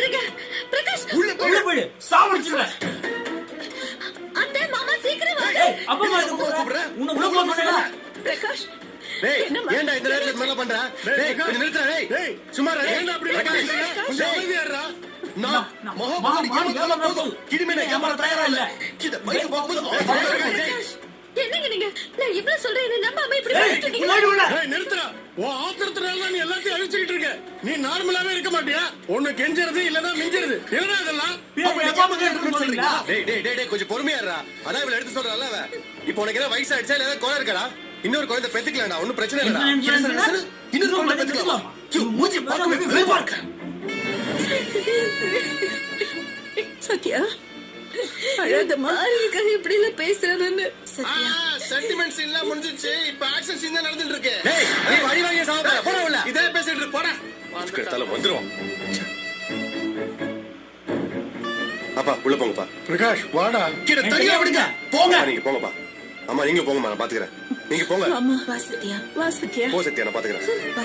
பண்றீங்க பிரகாஷ்? உள்ள போய் சாவடிச்சுடுவேன். அத்தை மாமா சீக்கிரம் வாங்க. அப்பா மாதிரி கூப்பிடுற. உன்னை உள்ள போக சொன்னேனா? பிரகாஷ் டேய் என்னம்மா? ஏன்டா இந்த நேரத்துல மேல பண்ற? டேய் கொஞ்சம் நிறுத்துடா டேய். சும்மா இரு. ஏன்டா அப்படி பேசுறீங்க? கொஞ்சம் அமைதியா இருடா. நான் மகாபாரதி கேமரா போதும். கிடிமே கேமரா தயாரா இல்ல. இத பைக் பாக்கும்போது பிரகாஷ் என்னங்க நீங்க? நான் இவ்ளோ சொல்றேன் என்ன நம்பாம இப்படி பண்ணிட்டு இருக்கீங்க? முன்னாடி உள்ள. டேய் நிறுத்துடா. உன் ஆத்திரத்தினால தான் நீ எல்லாத்தையும் அழிச்சிட்டு இருக்க. நீ நார்மலாவே இருக்க மாட்டியா? ஒண்ணு கெஞ்சறது இல்லனா மிஞ்சறது. என்னடா இதெல்லாம்? எப்பா கேட்டு சொல்றீங்களா? டேய் டேய் டேய் கொஞ்சம் பொறுமையா இருடா. அதான் இவள எடுத்து சொல்றல அவ. இப்போ உனக்கு என்ன வயசு ஆயிடுச்சா இல்ல கோள இருக்கடா? இன்னொரு குழந்தை பெத்துக்கலடா. ஒண்ணும் பிரச்சனை இல்லடா. இன்னொரு குழந்தை பெத்துக்கலாம். மூஞ்சி பார்க்கவே வெறுப்பா இருக்கு. சத்யா அழாதம்மா. அதுக்காக இப்படி எல்லாம் பேசுறேன்னு சத்யா. சென்டிமெண்ட்ஸ் எல்லாம் முடிஞ்சிச்சு. இப்ப ஆக்ஷன் சீன் தான் நடந்துட்டு இருக்கு. டேய் நீ வடி வாங்கி சாவற. போடா உள்ள. இதே பேசிட்டு இரு, போடா. அதுக்கடுத்தால வந்துரும். அப்பா உள்ள போங்கப்பா. பிரகாஷ் வாடா. கிட்ட தனியா விடுங்க. போங்க. நீங்க போங்கப்பா. அம்மா நீங்க போங்கம்மா நான் பாத்துக்கறேன். நீங்க போங்க. மாமா வா சத்யா வா சத்யா. போ சத்யா நான் பாத்துக்கறேன். வா.